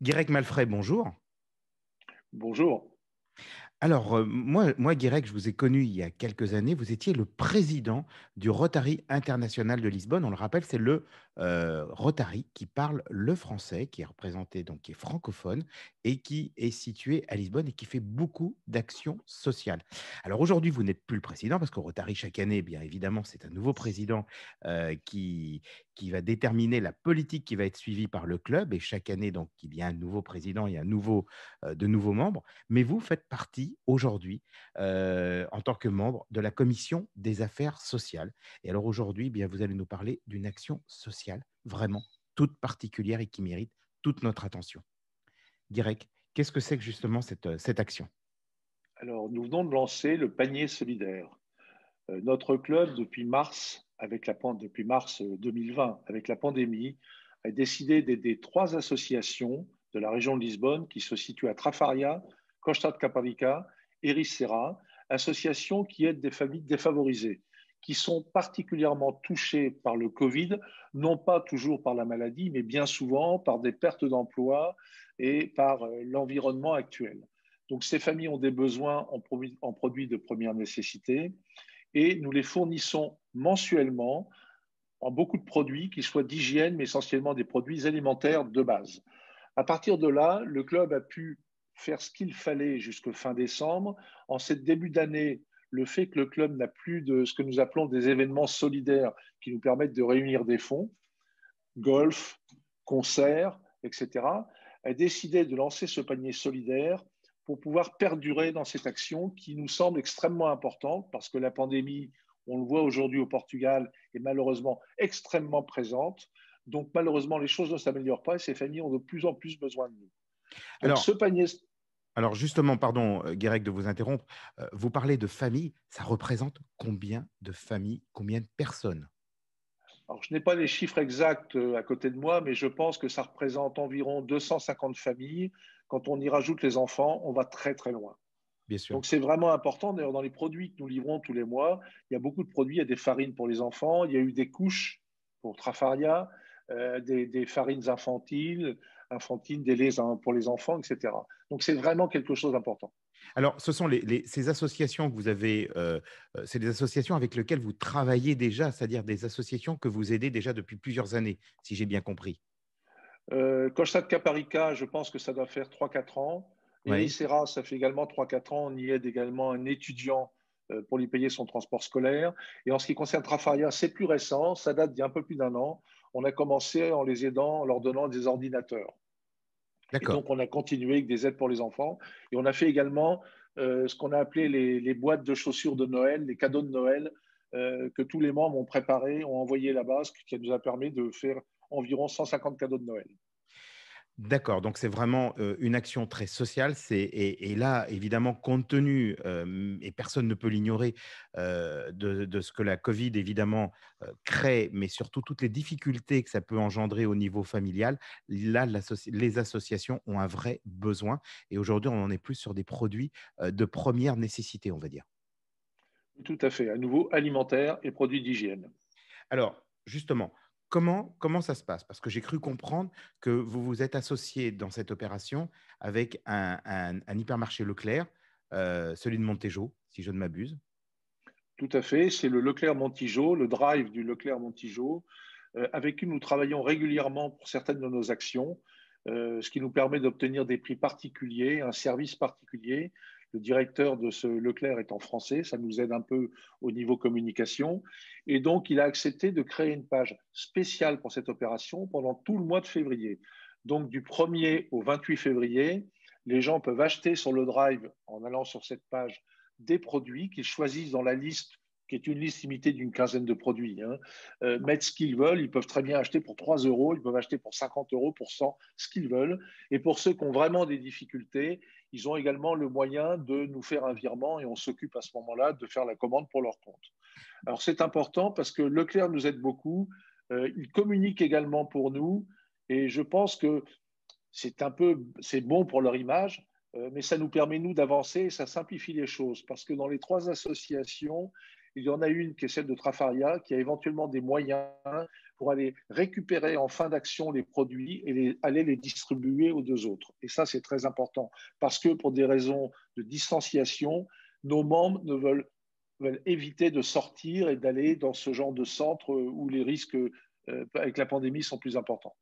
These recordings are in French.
Guirec Malfray, bonjour. Bonjour. Alors, moi, Guirec, je vous ai connu il y a quelques années. Vous étiez le président du Rotary International de Lisbonne. On le rappelle, c'est le Rotary qui parle le français, qui est représenté, donc qui est francophone et qui est situé à Lisbonne et qui fait beaucoup d'actions sociales. Alors aujourd'hui, vous n'êtes plus le président parce qu'au Rotary, chaque année, bien évidemment, c'est un nouveau président euh, qui, qui va déterminer la politique qui va être suivie par le club. Et chaque année, donc, il y a un nouveau président, il y a de nouveaux membres. Mais vous faites partie aujourd'hui, en tant que membre de la commission des affaires sociales. Et alors aujourd'hui, bien, vous allez nous parler d'une action sociale vraiment toute particulière et qui mérite toute notre attention. Guirec, qu'est-ce que c'est que justement cette action? Alors, nous venons de lancer le panier solidaire. Notre club, depuis mars 2020, avec la pandémie, a décidé d'aider trois associations de la région de Lisbonne qui se situent à Trafaria, Costa de Caparica et Ericeira, associations qui aident des familles défavorisées, qui sont particulièrement touchées par le Covid, non pas toujours par la maladie, mais bien souvent par des pertes d'emploi et par l'environnement actuel. Donc, ces familles ont des besoins en produits de première nécessité et nous les fournissons mensuellement en beaucoup de produits, qui soient d'hygiène, mais essentiellement des produits alimentaires de base. À partir de là, le club a pu faire ce qu'il fallait jusqu'à fin décembre. En ce début d'année, le fait que le club n'a plus de ce que nous appelons des événements solidaires qui nous permettent de réunir des fonds, golf, concerts, etc., a décidé de lancer ce panier solidaire pour pouvoir perdurer dans cette action qui nous semble extrêmement importante parce que la pandémie, on le voit aujourd'hui au Portugal, est malheureusement extrêmement présente. Donc malheureusement, les choses ne s'améliorent pas et ces familles ont de plus en plus besoin de nous. Donc ce Alors, panier, alors justement, pardon, Guirec, de vous interrompre, vous parlez de famille, ça représente combien de familles, combien de personnes? alors je n'ai pas les chiffres exacts à côté de moi, mais je pense que ça représente environ 250 familles. Quand on y rajoute les enfants, on va très très loin. Bien sûr. Donc c'est vraiment important. D'ailleurs, dans les produits que nous livrons tous les mois, il y a beaucoup de produits. Il y a des farines pour les enfants, il y a eu des couches pour Trafaria, des farines infantines, des laits pour les enfants, etc. Donc c'est vraiment quelque chose d'important. Alors, ce sont ces associations que vous avez, c'est des associations avec lesquelles vous travaillez déjà, c'est-à-dire des associations que vous aidez déjà depuis plusieurs années, si j'ai bien compris. Costa de Caparica, je pense que ça doit faire 3 4 ans. Oui, Ericeira, ça fait également 3 4 ans. On y aide également un étudiant pour lui payer son transport scolaire. Et en ce qui concerne Trafaria, c'est plus récent, ça date d'il y a un peu plus d'un an. On a commencé en les aidant, en leur donnant des ordinateurs. Et d'accord. donc, on a continué avec des aides pour les enfants. Et on a fait également ce qu'on a appelé les boîtes de chaussures de Noël, les cadeaux de Noël, que tous les membres ont préparés, ont envoyé là-bas, ce qui nous a permis de faire environ 150 cadeaux de Noël. D'accord, donc c'est vraiment une action très sociale. Et là, évidemment, compte tenu, et personne ne peut l'ignorer, de ce que la Covid, évidemment, crée, mais surtout toutes les difficultés que ça peut engendrer au niveau familial, là, les associations ont un vrai besoin. Et aujourd'hui, on en est plus sur des produits de première nécessité, on va dire. Tout à fait. À nouveau, alimentaire et produits d'hygiène. Alors, justement, comment ça se passe? Parce que j'ai cru comprendre que vous vous êtes associé dans cette opération avec un hypermarché Leclerc, celui de Montéjo, si je ne m'abuse. Tout à fait. C'est le Leclerc Montijo, le drive du Leclerc Montijo, avec qui nous travaillons régulièrement pour certaines de nos actions, ce qui nous permet d'obtenir des prix particuliers, un service particulier. Le directeur de ce Leclerc est en français, ça nous aide un peu au niveau communication. Et donc, il a accepté de créer une page spéciale pour cette opération pendant tout le mois de février. Donc, du 1er au 28 février, les gens peuvent acheter sur le drive en allant sur cette page des produits qu'ils choisissent dans la liste qui est une liste limitée d'une quinzaine de produits, hein, mettre ce qu'ils veulent. Ils peuvent très bien acheter pour 3 euros, ils peuvent acheter pour 50 euros, pour 100, ce qu'ils veulent. Et pour ceux qui ont vraiment des difficultés, ils ont également le moyen de nous faire un virement et on s'occupe à ce moment-là de faire la commande pour leur compte. Alors c'est important parce que Leclerc nous aide beaucoup. Il communique également pour nous et je pense que c'est bon pour leur image, mais ça nous permet, nous, d'avancer et ça simplifie les choses. Parce que dans les trois associations, il y en a une qui est celle de Trafaria, qui a éventuellement des moyens pour aller récupérer en fin d'action les produits et aller les distribuer aux deux autres. Et ça, c'est très important parce que pour des raisons de distanciation, nos membres veulent éviter de sortir et d'aller dans ce genre de centre où les risques avec la pandémie sont plus importants.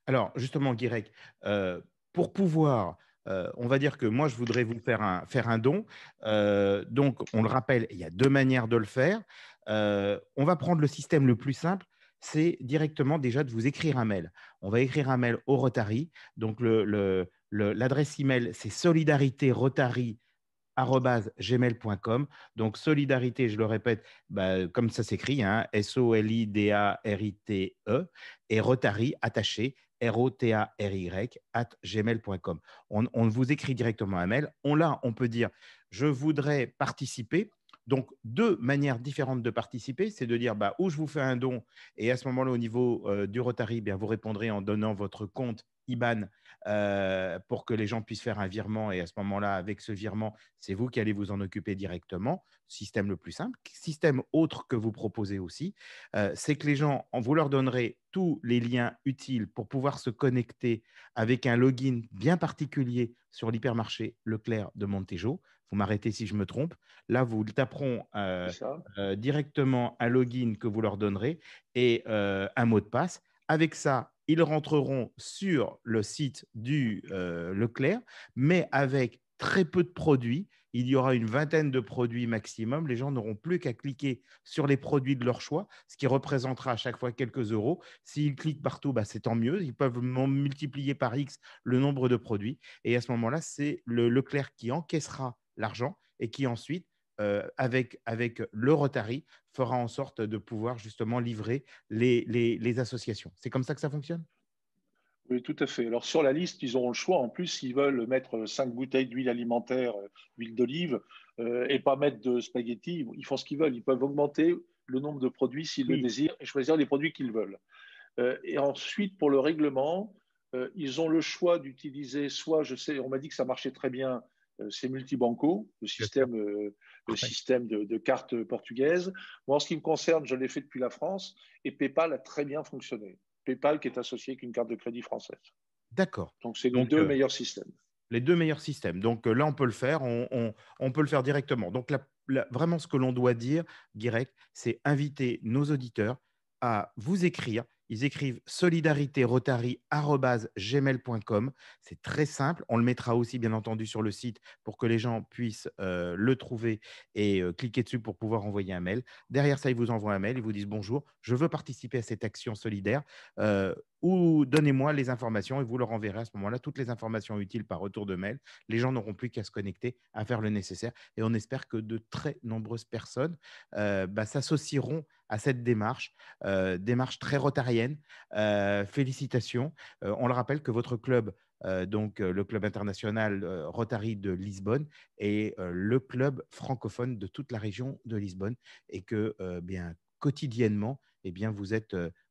Alors, justement, Guirec, pour pouvoir, on va dire que moi, je voudrais vous faire un don. Donc, on le rappelle, il y a deux manières de le faire. On va prendre le système le plus simple, c'est directement déjà de vous écrire un mail. On va écrire un mail au Rotary. Donc, l'adresse email, c'est solidarité-rotary@gmail.com. Donc, solidarité, je le répète, comme ça s'écrit, hein, SOLIDARITE, et Rotary attaché, ROTARY, @gmail.com. On vous écrit directement un mail. On peut dire, je voudrais participer. Donc, deux manières différentes de participer, c'est de dire où je vous fais un don, et à ce moment-là, au niveau du Rotary, vous répondrez en donnant votre compte IBAN pour que les gens puissent faire un virement, et à ce moment-là, avec ce virement, c'est vous qui allez vous en occuper directement. Système le plus simple. Système autre que vous proposez aussi, c'est que les gens, vous leur donnerez tous les liens utiles pour pouvoir se connecter avec un login bien particulier sur l'hypermarché Leclerc de Montéjo. Vous m'arrêtez si je me trompe. Là, vous taperont directement un login que vous leur donnerez et un mot de passe. Avec ça, ils rentreront sur le site du Leclerc, mais avec très peu de produits. Il y aura une vingtaine de produits maximum. Les gens n'auront plus qu'à cliquer sur les produits de leur choix, ce qui représentera à chaque fois quelques euros. S'ils cliquent partout, c'est tant mieux. Ils peuvent multiplier par X le nombre de produits. Et à ce moment-là, c'est le Leclerc qui encaissera l'argent et qui ensuite, avec le Rotary, fera en sorte de pouvoir justement livrer les associations. C'est comme ça que ça fonctionne? Oui, tout à fait. Alors, sur la liste, ils auront le choix. En plus, s'ils veulent mettre 5 bouteilles d'huile alimentaire, huile d'olive, et pas mettre de spaghettis, ils font ce qu'ils veulent. Ils peuvent augmenter le nombre de produits s'ils le désirent et choisir les produits qu'ils veulent. Et ensuite, pour le règlement, ils ont le choix d'utiliser soit, on m'a dit que ça marchait très bien, c'est Multibanco, le système de carte portugaise. Moi, en ce qui me concerne, je l'ai fait depuis la France et PayPal a très bien fonctionné. PayPal qui est associé avec une carte de crédit française. D'accord. Donc, c'est les deux meilleurs systèmes. Les deux meilleurs systèmes. Donc là, on peut le faire. On peut le faire directement. Donc vraiment, ce que l'on doit dire, Guirec, c'est inviter nos auditeurs à vous écrire. Ils écrivent solidaritérotary@gmail.com. C'est très simple. On le mettra aussi, bien entendu, sur le site pour que les gens puissent le trouver et cliquer dessus pour pouvoir envoyer un mail. Derrière ça, ils vous envoient un mail. Ils vous disent bonjour, je veux participer à cette action solidaire. Ou donnez-moi les informations, et vous leur enverrez à ce moment-là toutes les informations utiles par retour de mail. Les gens n'auront plus qu'à se connecter, à faire le nécessaire. Et on espère que de très nombreuses personnes s'associeront à cette démarche très rotarienne. Félicitations. On le rappelle que votre club, donc le club international Rotary de Lisbonne, est le club francophone de toute la région de Lisbonne, et que quotidiennement,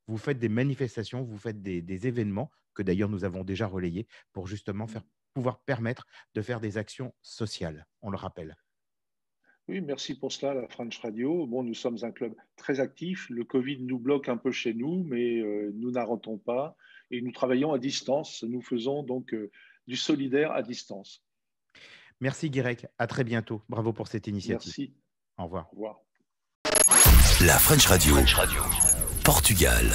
vous faites des manifestations, vous faites des événements que d'ailleurs nous avons déjà relayés pour justement pouvoir permettre de faire des actions sociales, on le rappelle. Oui, merci pour cela, la French Radio. Bon, nous sommes un club très actif. Le Covid nous bloque un peu chez nous, mais nous n'arrêtons pas et nous travaillons à distance. Nous faisons donc du solidaire à distance. Merci Guirec, à très bientôt. Bravo pour cette initiative. Merci. Au revoir. Au revoir. La French Radio. Portugal.